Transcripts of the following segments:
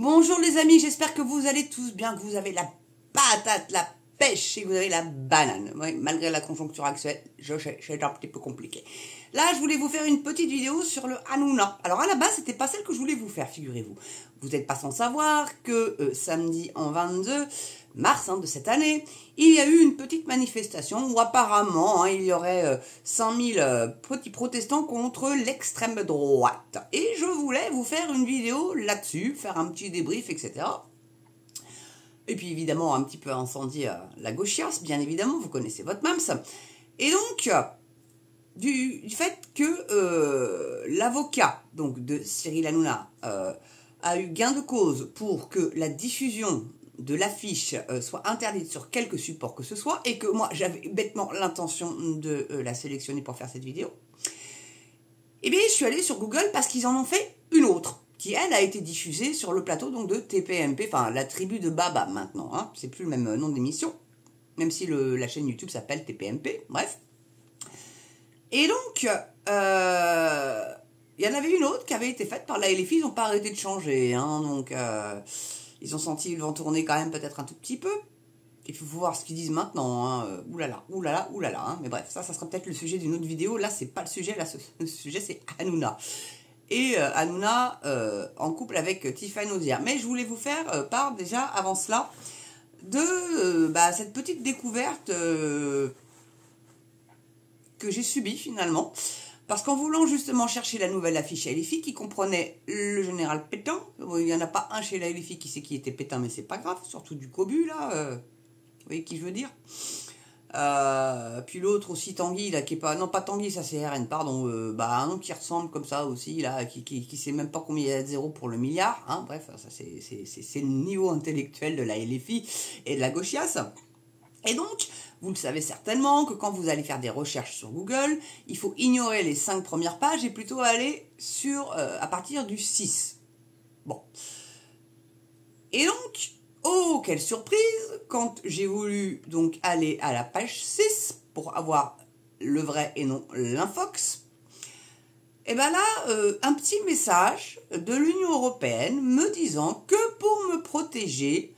Bonjour les amis, j'espère que vous allez tous bien, que vous avez la patate, la pêche et que vous avez la banane. Oui, malgré la conjoncture actuelle, c'est un petit peu compliqué. Là, je voulais vous faire une petite vidéo sur le Hanouna. Alors à la base, c'était pas celle que je voulais vous faire, figurez-vous. Vous n'êtes pas sans savoir que samedi en 22 mars de cette année, il y a eu une petite manifestation où apparemment il y aurait 5000 petits protestants contre l'extrême droite. Et je voulais vous faire une vidéo là-dessus, faire un petit débrief, etc. Et puis évidemment un petit peu incendier la gauchiasse, bien évidemment, vous connaissez votre mams. Et donc, du fait que l'avocat donc de Cyril Hanouna a eu gain de cause pour que la diffusion de l'affiche soit interdite sur quelque support que ce soit, et que moi j'avais bêtement l'intention de la sélectionner pour faire cette vidéo, et bien je suis allée sur Google parce qu'ils en ont fait une autre, qui elle a été diffusée sur le plateau donc de TPMP, enfin la tribu de Baba maintenant, hein, c'est plus le même nom d'émission, même si la chaîne YouTube s'appelle TPMP, bref. Et donc, il y en avait une autre qui avait été faite par la LFI, ils n'ont pas arrêté de changer, hein, donc ils ont senti le vent tourner quand même peut-être un tout petit peu. Il faut voir ce qu'ils disent maintenant, hein. Oulala, oulala, oulala, hein. Mais bref, ça sera peut-être le sujet d'une autre vidéo. Là, c'est pas le sujet, là, le sujet c'est Hanouna. Et Hanouna en couple avec Tiffany Ozier. Mais je voulais vous faire part déjà, avant cela, de cette petite découverte que j'ai subie finalement. Parce qu'en voulant justement chercher la nouvelle affiche à LFI qui comprenait le général Pétain, il n'y en a pas un chez la LFI qui sait qui était Pétain, mais c'est pas grave, surtout du Cobu là, vous voyez qui je veux dire. Puis l'autre aussi, Tanguy, là, qui est pas, non pas Tanguy, ça c'est RN, pardon, un nom qui ressemble comme ça aussi, là, qui sait même pas combien il y a de zéro pour le milliard, hein, bref, ça c'est le niveau intellectuel de la LFI et de la gauchiasse. Et donc, vous le savez certainement que quand vous allez faire des recherches sur Google, il faut ignorer les 5 premières pages et plutôt aller sur à partir du 6. Bon. Et donc, oh, quelle surprise, quand j'ai voulu donc aller à la page 6 pour avoir le vrai et non l'infox, et bien là, un petit message de l'Union européenne me disant que pour me protéger,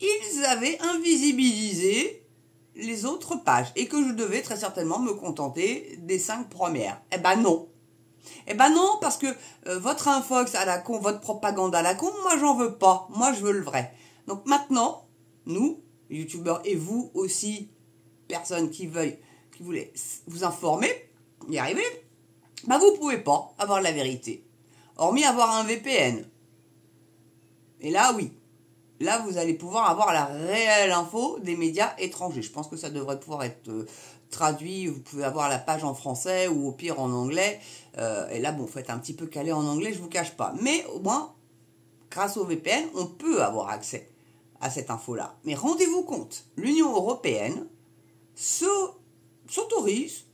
ils avaient invisibilisé les autres pages et que je devais très certainement me contenter des 5 premières. Eh ben non. Eh ben non, parce que votre infox à la con, votre propagande à la con, moi j'en veux pas. Moi je veux le vrai. Donc maintenant, nous, youtubeurs, et vous aussi, personnes qui voulaient vous informer, y arriver, bah vous pouvez pas avoir la vérité. Hormis avoir un VPN. Et là, oui. Là, vous allez pouvoir avoir la réelle info des médias étrangers. Je pense que ça devrait pouvoir être traduit. Vous pouvez avoir la page en français ou au pire en anglais. Et là, bon, faut être un petit peu calé en anglais, je vous cache pas. Mais au moins, grâce au VPN, on peut avoir accès à cette info-là. Mais rendez-vous compte, l'Union européenne s'autorise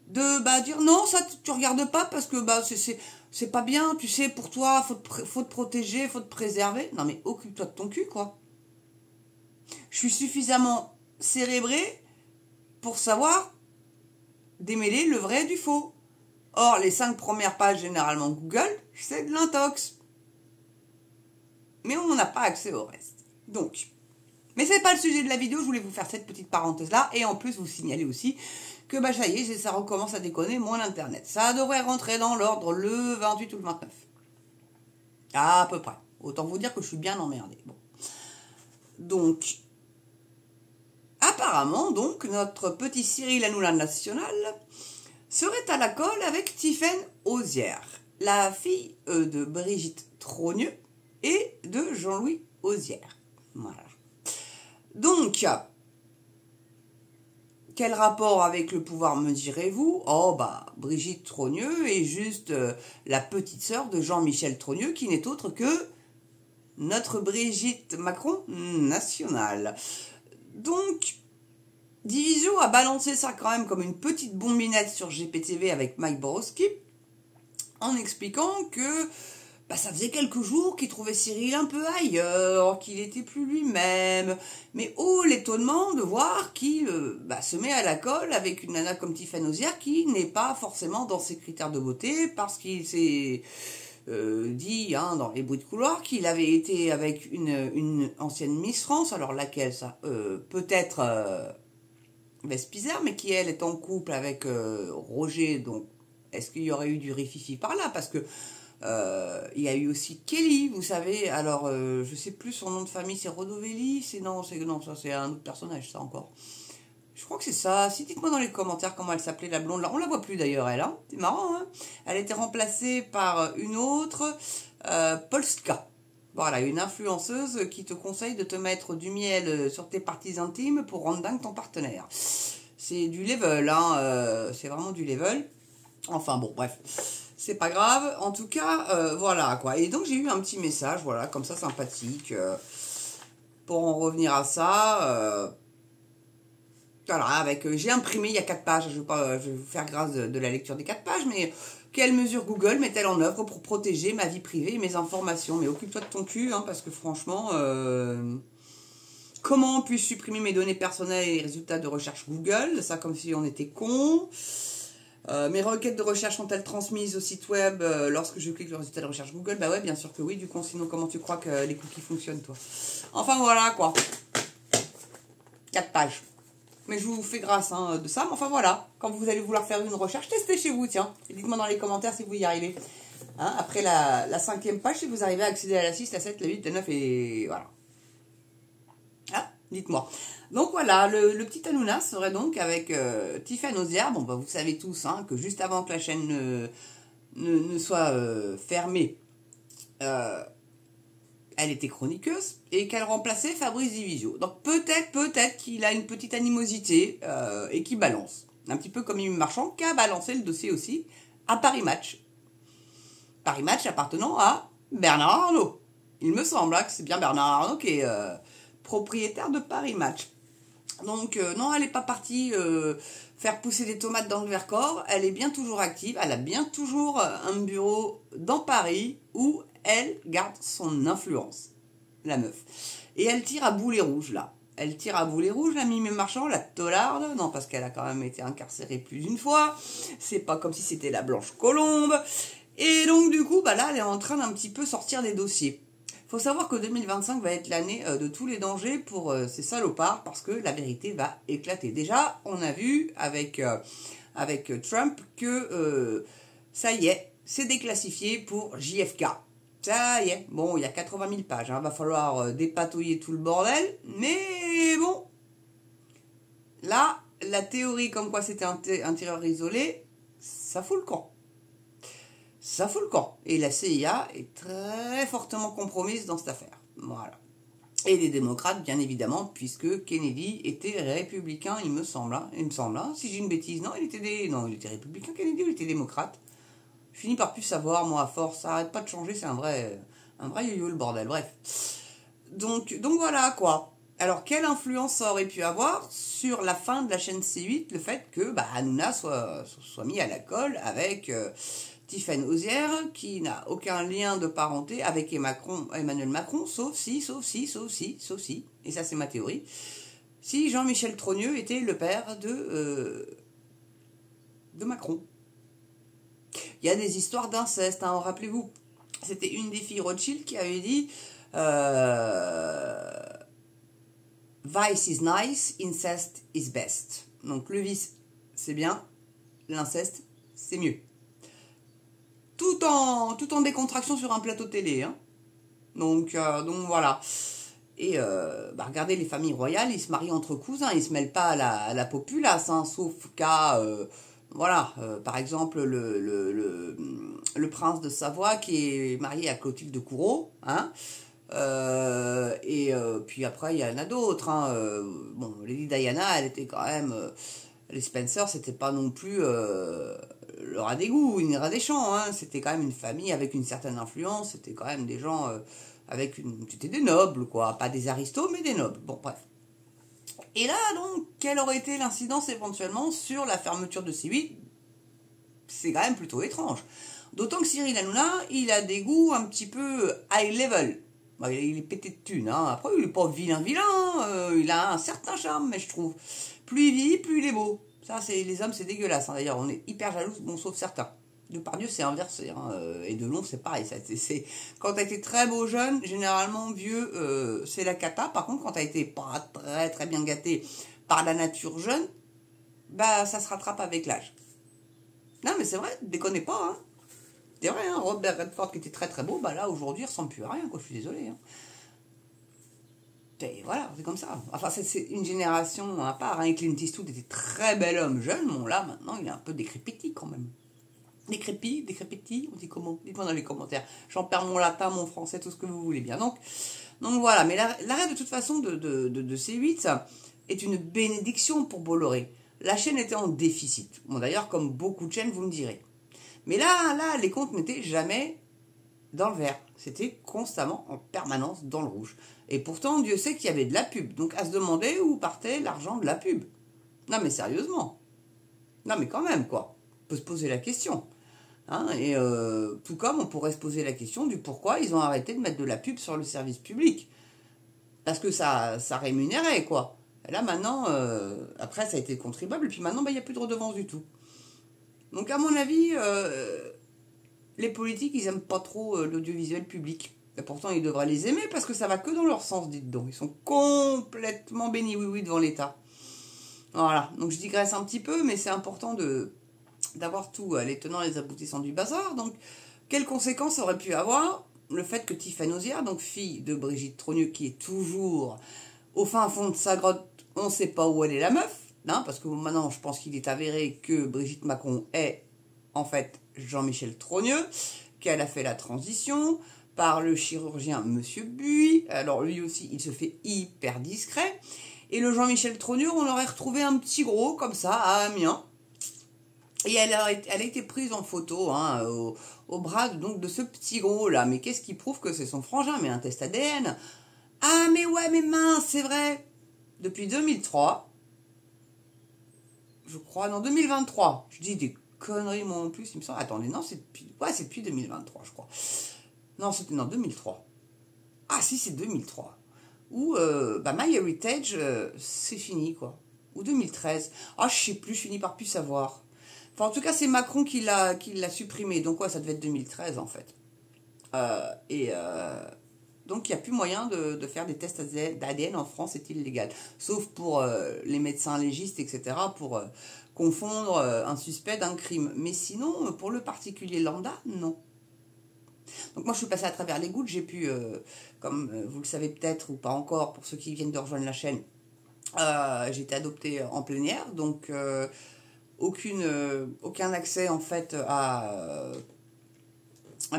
de dire non, ça tu regardes pas parce que c'est pas bien, tu sais, pour toi, faut te protéger, faut te préserver. Non mais occupe-toi de ton cul, quoi. Je suis suffisamment cérébré pour savoir démêler le vrai du faux. Or, les 5 premières pages, généralement Google, c'est de l'intox. Mais on n'a pas accès au reste. Donc, mais c'est pas le sujet de la vidéo, je voulais vous faire cette petite parenthèse-là, et en plus vous signaler aussi que ça y est, ça recommence à déconner mon internet. Ça devrait rentrer dans l'ordre le 28 ou le 29. À peu près. Autant vous dire que je suis bien emmerdé. Bon. Donc, apparemment, donc, notre petit Cyril Hanouna national serait à la colle avec Tiffany Ozier, la fille de Brigitte Trogneux et de Jean-Louis Ozier. Voilà. Donc, quel rapport avec le pouvoir me direz-vous? Oh Brigitte Trogneux est juste la petite sœur de Jean-Michel Trogneux, qui n'est autre que notre Brigitte Macron nationale. Donc, Division a balancé ça quand même comme une petite bombinette sur GPTV avec Mike Borowski, en expliquant que ça faisait quelques jours qu'il trouvait Cyril un peu ailleurs, qu'il était plus lui-même. Mais oh, l'étonnement de voir qu'il se met à la colle avec une nana comme Tiffany Ozier qui n'est pas forcément dans ses critères de beauté parce qu'il s'est dit dans les bruits de couloir qu'il avait été avec une ancienne Miss France, alors laquelle ça peut-être Vespizer, mais qui elle est en couple avec Roger, donc est-ce qu'il y aurait eu du rififi par là? Parce que il y a eu aussi Kelly, vous savez, alors je sais plus son nom de famille, c'est Rodovelli, non, ça c'est un autre personnage, ça encore. Je crois que c'est ça. Si, dites-moi dans les commentaires comment elle s'appelait, la blonde. Là, on la voit plus d'ailleurs, elle. Hein, c'est marrant, hein. Elle a été remplacée par une autre, Polska. Voilà, une influenceuse qui te conseille de te mettre du miel sur tes parties intimes pour rendre dingue ton partenaire. C'est du level, hein. C'est vraiment du level. Enfin bon, bref. C'est pas grave. En tout cas, voilà, quoi. Et donc, j'ai eu un petit message, voilà, comme ça, sympathique. Pour en revenir à ça... Voilà, j'ai imprimé, il y a 4 pages, je vais vous faire grâce de la lecture des 4 pages, mais quelles mesures Google met-elle en œuvre pour protéger ma vie privée et mes informations? Mais occupe-toi de ton cul, hein, parce que franchement, comment puis-je supprimer mes données personnelles et les résultats de recherche Google? Ça, comme si on était con. Mes requêtes de recherche sont-elles transmises au site web lorsque je clique le résultat de recherche Google? Bah ouais, bien sûr que oui, du coup, sinon comment tu crois que les cookies fonctionnent, toi? Enfin, voilà, quoi. 4 pages. Mais je vous fais grâce de ça. Mais enfin voilà, quand vous allez vouloir faire une recherche, testez chez vous, tiens. Et dites-moi dans les commentaires si vous y arrivez. Hein, après la 5e page, si vous arrivez à accéder à la 6, la 7, la 8, la 9 et voilà. Hein, dites-moi. Donc voilà, le petit Hanouna serait donc avec Tiffany Ozier. Bon, bah, vous savez tous que juste avant que la chaîne ne soit fermée, elle était chroniqueuse et qu'elle remplaçait Fabrice Divisio. Donc peut-être qu'il a une petite animosité et qu'il balance. Un petit peu comme Mimi Marchand qui a balancé le dossier aussi à Paris Match. Paris Match appartenant à Bernard Arnault. Il me semble que c'est bien Bernard Arnault qui est propriétaire de Paris Match. Donc non, elle n'est pas partie faire pousser des tomates dans le Vercors. Elle est bien toujours active. Elle a bien toujours un bureau dans Paris où elle garde son influence, la meuf. Et elle tire à boulet rouge, là. Elle tire à boulet rouge, la Mimi Marchand, la tolarde. Non, parce qu'elle a quand même été incarcérée plus d'une fois. C'est pas comme si c'était la Blanche Colombe. Et donc, du coup, bah là, elle est en train d'un petit peu sortir des dossiers. Faut savoir que 2025 va être l'année de tous les dangers pour ces salopards, parce que la vérité va éclater. Déjà, on a vu avec Trump que ça y est, c'est déclassifié pour JFK. Ça y est, bon, il y a 80 000 pages, va falloir dépatouiller tout le bordel, mais bon, là, la théorie comme quoi c'était un tireur isolé, ça fout le camp. Ça fout le camp. Et la CIA est très fortement compromise dans cette affaire. Voilà. Et les démocrates, bien évidemment, puisque Kennedy était républicain, il me semble. Si j'ai une bêtise, non, il était républicain, Kennedy, ou il était démocrate. Je finis par plus savoir, moi, à force, ça arrête pas de changer, c'est un vrai yo-yo, le bordel, bref. Donc voilà, quoi. Alors, quelle influence ça aurait pu avoir sur la fin de la chaîne C8, le fait que Hanouna soit mis à la colle avec Tiffany Ozier, qui n'a aucun lien de parenté avec Emmanuel Macron, sauf si, et ça c'est ma théorie, si Jean-Michel Trogneux était le père de Macron. Il y a des histoires d'inceste, rappelez-vous. C'était une des filles Rothschild qui avait dit Vice is nice, incest is best. Donc le vice, c'est bien, l'inceste, c'est mieux. Tout en décontraction sur un plateau télé. Donc voilà. Et regardez les familles royales, ils se marient entre cousins, ils se mêlent pas à la populace, sauf qu'à... par exemple, le prince de Savoie qui est marié à Clotilde de Courreau, puis après, il y en a d'autres, Lady Diana, elle était quand même... les Spencer, c'était pas non plus le rat d'égout, une rat des champs, c'était quand même une famille avec une certaine influence, c'était quand même des gens c'était des nobles, quoi, pas des aristos, mais des nobles, bon, bref. Et là, donc, quelle aurait été l'incidence éventuellement sur la fermeture de C8? C'est quand même plutôt étrange. D'autant que Cyril Hanouna, il a des goûts un petit peu high level. Il est pété de thunes, Après, il est pas vilain, il a un certain charme, mais je trouve. Plus il vit, plus il est beau. Ça, les hommes, c'est dégueulasse, D'ailleurs, on est hyper jaloux, bon, sauf certains. Depardieu, c'est inversé, hein, et Delon, c'est pareil. Quand t'as été très beau jeune, généralement vieux, c'est la cata. Par contre, quand t'as été pas très très bien gâté par la nature jeune, bah ça se rattrape avec l'âge. Non, mais c'est vrai, déconnez pas, hein. C'est vrai, hein, Robert Redford qui était très très beau, bah là aujourd'hui il ressemble plus à rien, quoi, je suis désolé. Hein. Et voilà, c'est comme ça. Enfin, c'est une génération à part. Hein. Clint Eastwood était très bel homme jeune, bon là maintenant il est un peu décrépiti quand même. Décrépiti, on dit comment? Dites-moi dans les commentaires. J'en perds mon latin, mon français, tout ce que vous voulez bien. Donc voilà, mais l'arrêt de toute façon de C8 ça, est une bénédiction pour Bolloré. La chaîne était en déficit. Bon d'ailleurs, comme beaucoup de chaînes, vous me direz. Mais là, les comptes n'étaient jamais dans le vert. C'était constamment, en permanence, dans le rouge. Et pourtant, Dieu sait qu'il y avait de la pub. Donc à se demander où partait l'argent de la pub. Non mais sérieusement. Non mais quand même, quoi. On peut se poser la question. Hein, et tout comme on pourrait se poser la question du pourquoi ils ont arrêté de mettre de la pub sur le service public. Parce que ça rémunérait, quoi. Et là maintenant, après ça a été contribuable, et puis maintenant, il n'y a plus de redevance du tout. Donc à mon avis, les politiques, ils aiment pas trop l'audiovisuel public. Et pourtant, ils devraient les aimer parce que ça va que dans leur sens, dites donc. Ils sont complètement bénis oui devant l'État. Voilà, donc je digresse un petit peu, mais c'est important d'avoir tout, les tenants et les aboutissants du bazar. Donc, quelles conséquences aurait pu avoir le fait que Tiffany Ozière, donc fille de Brigitte Trogneux, qui est toujours au fin fond de sa grotte, on ne sait pas où elle est la meuf, hein, parce que maintenant, je pense qu'il est avéré que Brigitte Macron est, en fait, Jean-Michel Trogneux, qu'elle a fait la transition par le chirurgien Monsieur Buy. Alors, lui aussi, il se fait hyper discret. Et le Jean-Michel Trogneux, on aurait retrouvé un petit gros, comme ça, à Amiens. Et elle a été prise en photo hein, au bras donc, de ce petit gros-là. Mais qu'est-ce qui prouve que c'est son frangin? Mais un test ADN. Ah, mais ouais, mais mince, c'est vrai. Depuis 2003, je crois, non, 2023. Je dis des conneries, moi en plus, il me semble. Attendez, non, c'est depuis 2023, je crois. Non, c'était 2003. Ah, si, c'est 2003. Où, MyHeritage, c'est fini, quoi. Ou 2013. Ah, je sais plus, je finis par plus savoir. Enfin, en tout cas, c'est Macron qui l'a supprimé. Donc, ouais, ça devait être 2013, en fait. Donc, il n'y a plus moyen de faire des tests d'ADN en France, c'est illégal. Sauf pour les médecins légistes, etc., pour confondre un suspect d'un crime. Mais sinon, pour le particulier lambda, non. Donc moi, je suis passée à travers les gouttes. J'ai pu, comme vous le savez peut-être ou pas encore, pour ceux qui viennent de rejoindre la chaîne, j'ai été adoptée en plénière. Donc, aucun accès, en fait, à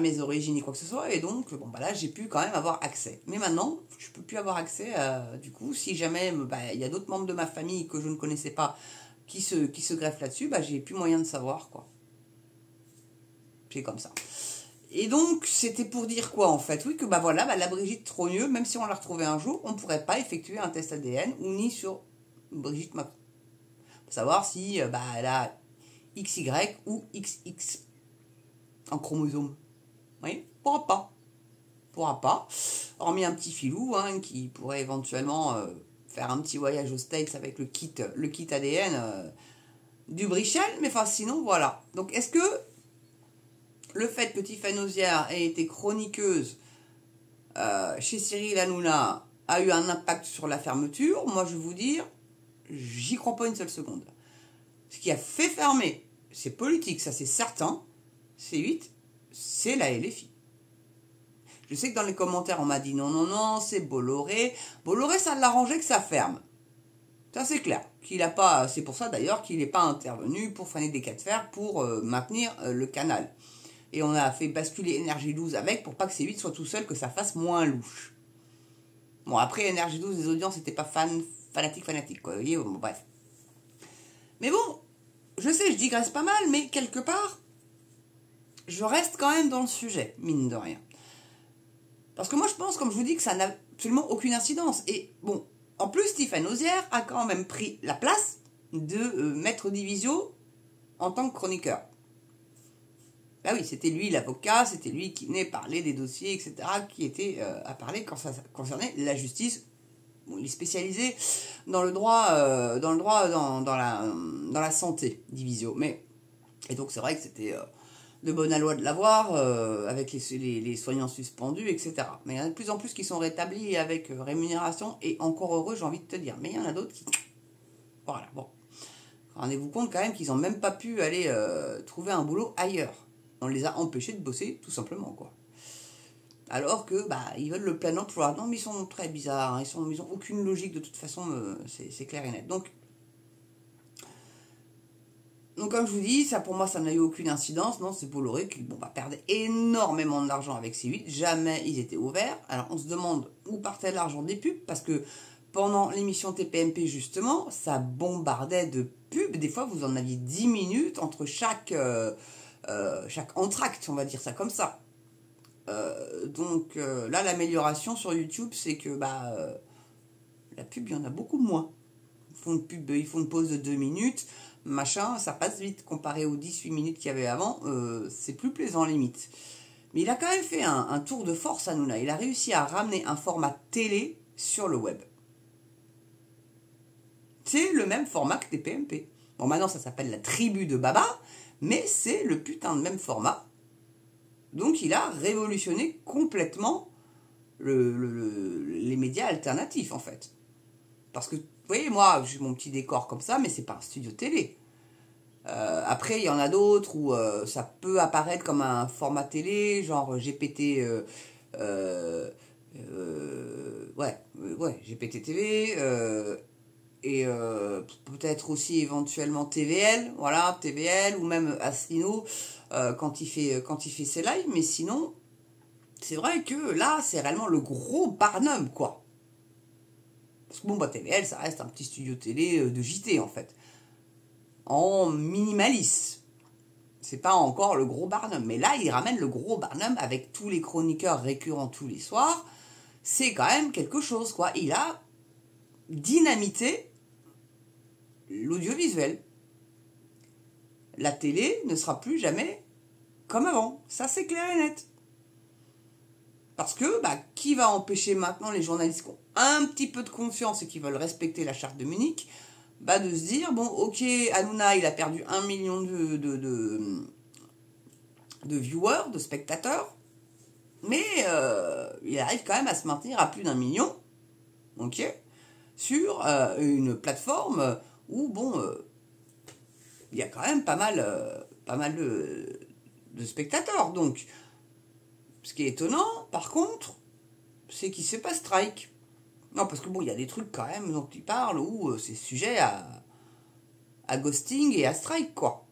mes origines ni quoi que ce soit. Et donc, bon, bah là, j'ai pu quand même avoir accès. Mais maintenant, je peux plus avoir accès, du coup, si jamais il y a d'autres membres de ma famille que je ne connaissais pas qui se greffent là-dessus, j'ai plus moyen de savoir, quoi. C'est comme ça. Et donc, c'était pour dire quoi, en fait? Oui, que la Brigitte Trogneux, même si on la retrouvait un jour, on ne pourrait pas effectuer un test ADN ou ni sur Brigitte Macron. Pour savoir si elle a XY ou XX en chromosome. Oui, pourra pas. Pourra pas. Hormis un petit filou hein, qui pourrait éventuellement faire un petit voyage aux States avec le kit ADN du Brichel. Mais enfin, sinon, voilà. Donc, est-ce que le fait que Tiffany Ozière ait été chroniqueuse chez Cyril Hanouna a eu un impact sur la fermeture? Moi, je vais vous dire, j'y crois pas une seule seconde. Ce qui a fait fermer, c'est politique, ça c'est certain, C8, c'est la LFI. Je sais que dans les commentaires, on m'a dit non, c'est Bolloré. Bolloré, ça l'arrangeait que ça ferme. Ça, c'est clair. C'est pour ça d'ailleurs qu'il n'est pas intervenu pour freiner des cas de fer pour maintenir le canal. Et on a fait basculer Énergie 12 avec pour pas que C8 soit tout seul, que ça fasse moins louche. Bon, après, Énergie 12, les audiences n'étaient pas fanatiques, quoi. Vous voyez, bon, bref. Mais bon, je sais, je digresse pas mal, mais quelque part, je reste quand même dans le sujet, mine de rien. Parce que moi, je pense, comme je vous dis, que ça n'a absolument aucune incidence. Et bon, en plus, Tiffany Ozière a quand même pris la place de Maître Divisio en tant que chroniqueur. Ah oui, c'était lui l'avocat, c'était lui qui venait parler des dossiers, etc., qui était à parler quand ça concernait la justice. Bon, il est spécialisé dans le droit, dans la santé, Divisio. Et donc c'est vrai que c'était de bonne loi de l'avoir, avec les soignants suspendus, etc. Mais il y en a de plus en plus qui sont rétablis avec rémunération, et encore heureux, j'ai envie de te dire. Mais il y en a d'autres qui... Voilà, bon. Rendez-vous compte quand même qu'ils n'ont même pas pu aller trouver un boulot ailleurs. On les a empêchés de bosser, tout simplement, quoi. Alors que, bah, ils veulent le plein emploi. Non, mais ils sont très bizarres, hein. Ils ont aucune logique, de toute façon, c'est clair et net. Donc, comme je vous dis, ça pour moi, ça n'a eu aucune incidence. Non, c'est Bolloré qui perdait énormément d'argent avec C8. Jamais ils étaient ouverts. Alors, on se demande où partait l'argent des pubs, parce que pendant l'émission TPMP, justement, ça bombardait de pubs. Des fois, vous en aviez 10 minutes entre chaque entracte, on va dire ça comme ça. Là, l'amélioration sur YouTube, c'est que la pub, il y en a beaucoup moins. Ils font une pause de 2 minutes, machin, ça passe vite comparé aux 18 minutes qu'il y avait avant. C'est plus plaisant, limite. Mais il a quand même fait un tour de force, Hanouna. Il a réussi à ramener un format télé sur le web. C'est le même format que TPMP. Bon, maintenant, ça s'appelle la tribu de Baba, mais c'est le putain de même format. Donc, il a révolutionné complètement les médias alternatifs, en fait. Parce que, vous voyez, moi, j'ai mon petit décor comme ça, mais c'est pas un studio télé. Après, il y en a d'autres où ça peut apparaître comme un format télé, genre GPT... GPT TV... et peut-être aussi éventuellement TVL, voilà, TVL, ou même Asselineau quand il fait ses lives. Mais sinon, c'est vrai que là, c'est réellement le gros Barnum, quoi. Parce que TVL, ça reste un petit studio télé de JT, en fait. En minimaliste. C'est pas encore le gros Barnum. Mais là, il ramène le gros Barnum avec tous les chroniqueurs récurrents tous les soirs. C'est quand même quelque chose, quoi. Il a dynamité l'audiovisuel. La télé ne sera plus jamais comme avant. Ça, c'est clair et net. Parce que, qui va empêcher maintenant les journalistes qui ont un petit peu de confiance et qui veulent respecter la charte de Munich, de se dire, bon, ok, Hanouna, il a perdu 1 million de viewers, de spectateurs, mais il arrive quand même à se maintenir à plus d'1 million, ok, sur une plateforme où, il y a quand même pas mal de spectateurs. Donc, ce qui est étonnant, par contre, c'est qu'il ne se fait pas strike. Non, parce que il y a des trucs quand même dont il parle où c'est sujet à ghosting et à strike, quoi.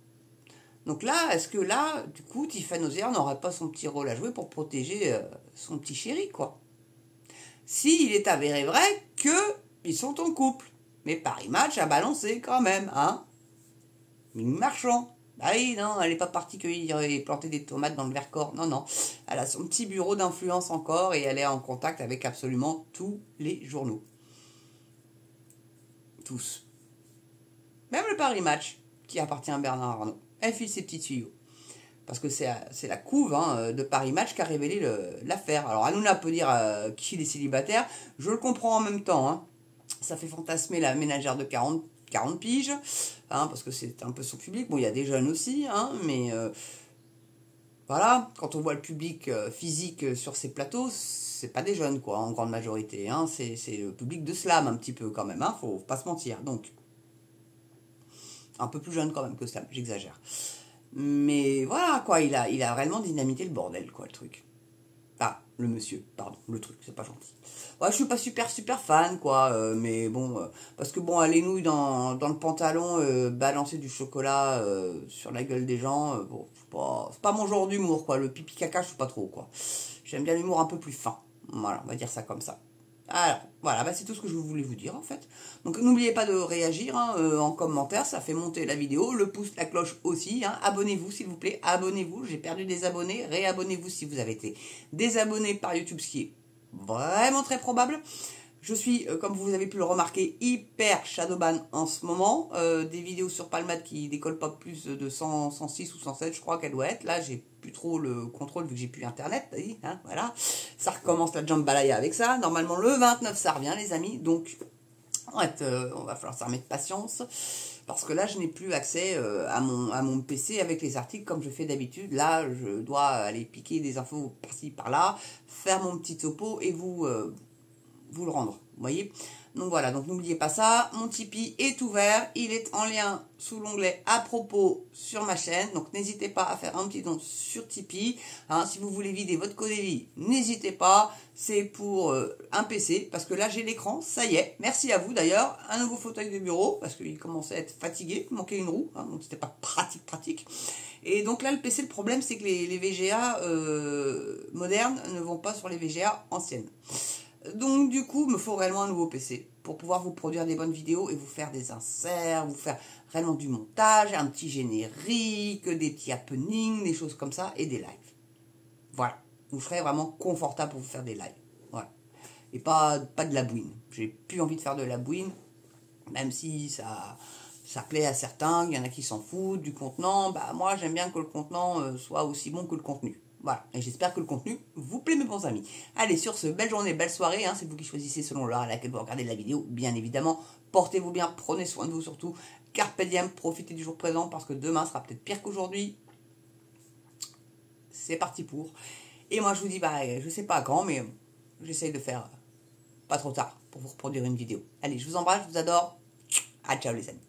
Donc là, est-ce que là, du coup, Tiffany Ozier n'aurait pas son petit rôle à jouer pour protéger son petit chéri, quoi? S'il est avéré vrai qu'ils sont en couple. Mais Paris Match a balancé quand même, hein? Mine Marchand. Oui, non, elle n'est pas partie cueillir et planter des tomates dans le Vercors. Non, non. Elle a son petit bureau d'influence encore et elle est en contact avec absolument tous les journaux. Tous. Même le Paris Match, qui appartient à Bernard Arnault. Elle file ses petits tuyaux. Parce que c'est la couve de Paris Match qui a révélé l'affaire. Alors, Hanouna peut dire qu'il est célibataire. Je le comprends en même temps, hein. Ça fait fantasmer la ménagère de 40 piges, hein, parce que c'est un peu son public. Bon, il y a des jeunes aussi, hein, mais voilà, quand on voit le public physique sur ces plateaux, c'est pas des jeunes, quoi, en grande majorité, hein, c'est le public de slam, un petit peu, quand même, hein, faut pas se mentir, donc, un peu plus jeune, quand même, que slam, j'exagère. Mais voilà, quoi, il a réellement dynamité le bordel, quoi, le truc. Ah, le monsieur, pardon, le truc, c'est pas gentil. Ouais, je suis pas super fan, quoi, mais parce que les nouilles dans le pantalon, balancer du chocolat sur la gueule des gens, c'est pas mon genre d'humour, quoi. Le pipi caca, je suis pas trop, quoi. J'aime bien l'humour un peu plus fin. Voilà, on va dire ça comme ça. Alors, voilà, c'est tout ce que je voulais vous dire, en fait. Donc, n'oubliez pas de réagir en commentaire, ça fait monter la vidéo, le pouce, la cloche aussi, hein. Abonnez-vous, s'il vous plaît, abonnez-vous. J'ai perdu des abonnés, réabonnez-vous si vous avez été désabonné par YouTube, ce qui est vraiment très probable. Je suis, comme vous avez pu le remarquer, hyper shadowban en ce moment. Des vidéos sur Palmade qui décollent pas plus de 106 ou 107, je crois qu'elle doit être. Là, j'ai plus trop le contrôle vu que j'ai plus internet. Hein, voilà. Ça recommence la jambalaya avec ça. Normalement, le 29, ça revient, les amis. Donc, on va falloir s'en remettre patience parce que là je n'ai plus accès à mon PC avec les articles comme je fais d'habitude. Là je dois aller piquer des infos par-ci par-là, faire mon petit topo et vous le rendre, vous voyez. Donc voilà, donc n'oubliez pas ça, mon Tipeee est ouvert, il est en lien sous l'onglet à propos sur ma chaîne, donc n'hésitez pas à faire un petit don sur Tipeee, hein, si vous voulez vider votre Caudalie, n'hésitez pas, c'est pour un PC, parce que là j'ai l'écran, ça y est, merci à vous d'ailleurs, un nouveau fauteuil de bureau, parce qu'il commençait à être fatigué, il manquait une roue, hein, donc c'était pas pratique, et donc là le PC, le problème c'est que les VGA modernes ne vont pas sur les VGA anciennes. Donc du coup, il me faut réellement un nouveau PC pour pouvoir vous produire des bonnes vidéos et vous faire des inserts, vous faire réellement du montage, un petit générique, des petits happenings, des choses comme ça et des lives. Voilà, vous serez vraiment confortable pour vous faire des lives. Voilà. Et pas de la bouine. J'ai plus envie de faire de la bouine, même si ça plaît à certains, il y en a qui s'en foutent du contenant. Bah moi j'aime bien que le contenant soit aussi bon que le contenu. Voilà, et j'espère que le contenu vous plaît mes bons amis. Allez, sur ce, belle journée, belle soirée, hein, c'est vous qui choisissez selon l'heure à laquelle vous regardez la vidéo, bien évidemment. Portez-vous bien, prenez soin de vous surtout. Carpe diem, profitez du jour présent parce que demain sera peut-être pire qu'aujourd'hui. C'est parti pour. Et moi je vous dis, bah je sais pas quand, mais j'essaye de faire pas trop tard pour vous reproduire une vidéo. Allez, je vous embrasse, je vous adore. À ciao les amis.